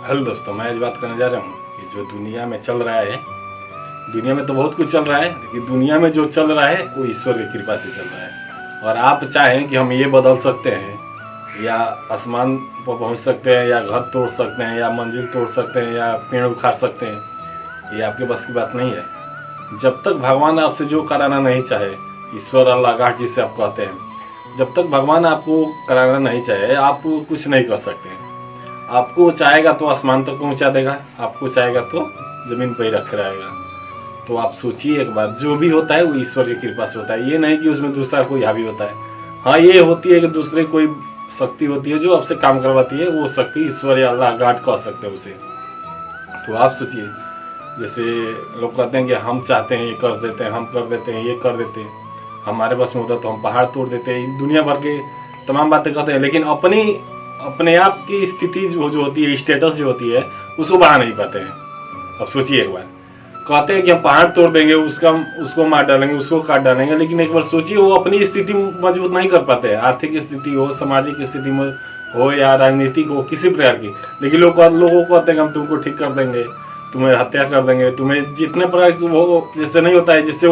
Hello दोस्तों, मैं आज बात करने जा रहा हूँ कि जो दुनिया में चल रहा है, दुनिया में तो बहुत कुछ चल रहा है, लेकिन दुनिया में जो चल रहा है वो ईश्वर की कृपा से चल रहा है। और आप चाहें कि हम ये बदल सकते हैं या आसमान पर पहुँच सकते हैं या घर तोड़ सकते हैं या मंजिल तोड़ सकते हैं या पेड़ उखाड़ सकते हैं, ये आपके बस की बात नहीं है। जब तक भगवान आपसे जो कराना नहीं चाहे, ईश्वर अल्लाह गॉड जिसे आप कहते हैं, जब तक भगवान आपको कराना नहीं चाहे आप कुछ नहीं कर सकते हैं। आपको चाहेगा तो आसमान तक पहुंचा देगा, आपको चाहेगा तो जमीन पर ही रख रहेगा। तो आप सोचिए एक बार, जो भी होता है वो ईश्वर की कृपा से होता है। ये नहीं कि उसमें दूसरा कोई हावी होता है। हाँ, ये होती है कि दूसरे कोई शक्ति होती है जो आपसे काम करवाती है, वो शक्ति ईश्वर या अल्लाह गॉड कह सकते हैं उसे। तो आप सोचिए, जैसे लोग कहते हैं कि हम चाहते हैं ये कर देते हैं, हम कर देते हैं, ये कर देते हैं, हमारे बस में होता तो हम पहाड़ तोड़ देते हैं, दुनिया भर के तमाम बातें कहते हैं, लेकिन अपने आप की स्थिति जो होती है, स्टेटस जो होती है, उसको बढ़ा नहीं पाते हैं। अब सोचिए एक बार, कहते हैं कि हम पहाड़ तोड़ देंगे, उसको मार डालेंगे, उसको काट डालेंगे, लेकिन एक बार सोचिए वो अपनी स्थिति मजबूत नहीं कर पाते हैं। आर्थिक स्थिति हो, सामाजिक स्थिति में हो या राजनीतिक हो, किसी प्रकार की, लेकिन लोगों को कहते हैं कि हम तुमको ठीक कर देंगे, तुम्हें हत्या कर देंगे, तुम्हें जितने प्रकार की वो जैसे नहीं होता है जिससे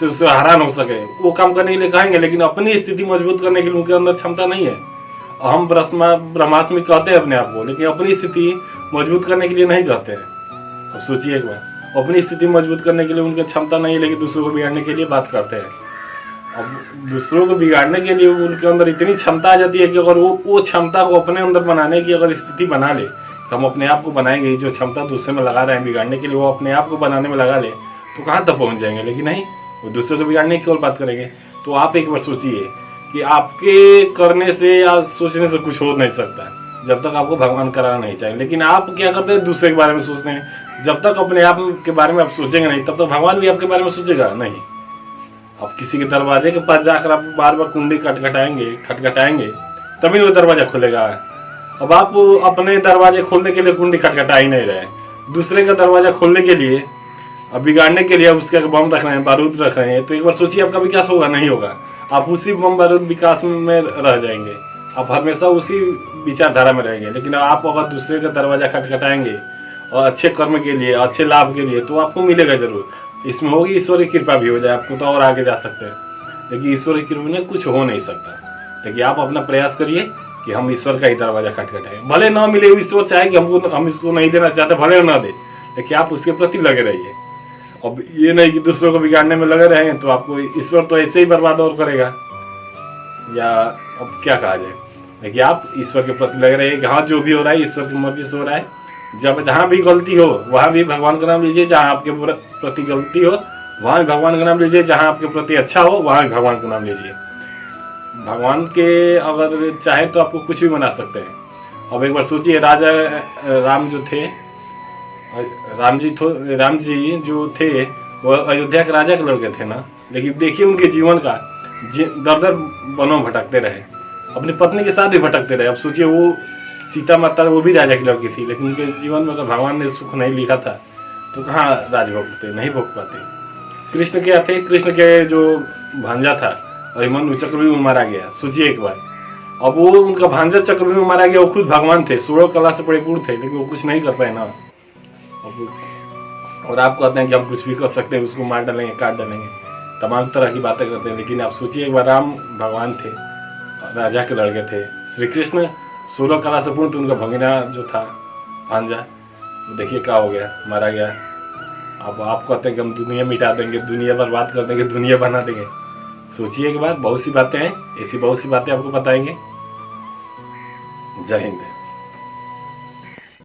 उससे हैरान हो सके, वो काम करने के लिए कहेंगे, लेकिन अपनी स्थिति मजबूत करने के लिए उनके अंदर क्षमता नहीं है। हम ब्रह्मास्मि कहते हैं अपने आप को, लेकिन अपनी स्थिति मजबूत करने के लिए नहीं कहते हैं। अब सोचिए एक बार, अपनी स्थिति मजबूत करने के लिए उनकी क्षमता नहीं है, लेकिन दूसरों को बिगाड़ने के लिए बात करते हैं। अब दूसरों को बिगाड़ने के लिए उनके अंदर इतनी क्षमता आ जाती है कि अगर वो क्षमता को अपने अंदर बनाने की अगर स्थिति बना ले, तो हम अपने आप को बनाएंगे। जो क्षमता दूसरे में लगा रहे हैं बिगाड़ने के लिए, वो अपने आप को बनाने में लगा ले तो कहाँ तक पहुँच जाएंगे। लेकिन नहीं, वो दूसरों को बिगाड़ने की और बात करेंगे। तो आप एक बार सोचिए कि आपके करने से या सोचने से कुछ हो नहीं सकता जब तक आपको भगवान कराना नहीं चाहिए। लेकिन आप क्या करते हैं, दूसरे के बारे में सोचते हैं। जब तक अपने आप के बारे में आप सोचेंगे नहीं, तब तक भगवान भी आपके बारे में सोचेगा नहीं। आप किसी के दरवाजे के पास जाकर आप बार बार कुंडी खटखटाएंगे तभी वो दरवाजा खुलेगा। अब आप अपने दरवाजे खोलने के लिए कुंडी खटखटा ही नहीं रहे, दूसरे का दरवाजा खोलने के लिए, अब बिगाड़ने के लिए उसके बम रख रहे हैं, बारूद रख रहे हैं। तो एक बार सोचिए आपका विकास होगा नहीं होगा। आप उसी बम बारूद विकास में रह जाएंगे, आप हमेशा उसी विचारधारा में रहेंगे। लेकिन आप अगर दूसरे का दरवाजा खटखटाएंगे और अच्छे कर्म के लिए, अच्छे लाभ के लिए, तो आपको मिलेगा जरूर। इसमें होगी ईश्वर की कृपा भी हो जाए आपको, तो और आगे जा सकते हैं। लेकिन ईश्वर की कृपा में कुछ हो नहीं सकता। लेकिन आप अपना प्रयास करिए कि हम ईश्वर का ही दरवाजा खटखटाएं। भले ना मिले, ईश्वर चाहे कि हम इसको नहीं देना चाहते, भले ना दे, लेकिन आप उसके प्रति लगे रहिए। अब ये नहीं कि दूसरों को बिगाड़ने में लगे रहें तो आपको ईश्वर तो ऐसे ही बर्बाद और करेगा, या अब क्या कहा जाए। लेकिन आप ईश्वर के प्रति लगे रहिए कि हाँ, जो भी हो रहा है ईश्वर की मर्जी से हो रहा है। जब जहाँ भी गलती हो वहाँ भी भगवान का नाम लीजिए, जहाँ आपके प्रति गलती हो वहाँ भी भगवान का नाम लीजिए, जहाँ आपके प्रति अच्छा हो वहाँ भी भगवान का नाम लीजिए। भगवान के अगर चाहे तो आपको कुछ भी बना सकते हैं। अब एक बार सोचिए, राजा राम जो थे, राम जी जो थे वो अयोध्या के राजा के लड़के थे ना, लेकिन देखिए उनके जीवन का दर दर वनों में भटकते रहे, अपनी पत्नी के साथ भी भटकते रहे। अब सोचिए, वो सीता माता वो भी राजा की लड़की थी, लेकिन उनके जीवन में अगर भगवान ने सुख नहीं लिखा था तो कहाँ राज भोगते, नहीं भोग पाते। कृष्ण क्या थे, कृष्ण के जो भांजा था अभिमन्यु, चक्रव्यूह में मारा गया। सोचिए एक बार, अब वो उनका भांजा चक्रव्यूह में मारा गया, वो खुद भगवान थे, 16 कला से परिपूर्ण थे, लेकिन वो कुछ नहीं कर पाए ना। और आप कहते हैं कि हम कुछ भी कर सकते हैं, उसको मार डालेंगे, काट डालेंगे, तमाम तरह की बातें करते हैं। लेकिन आप सोचिए एक बार, राम भगवान थे, राजा के लड़के थे, श्री कृष्ण 16 कला से पूर्ण, तो उनका भगीना जो था भांजा, देखिए क्या हो गया, मारा गया। अब आप कहते हैं कि हम दुनिया मिटा देंगे, दुनिया बर्बाद कर देंगे, दुनिया बना देंगे। सोचिए एक बार, बहुत सी बातें हैं, ऐसी बहुत सी बातें आपको बताएंगे। जय हिंद।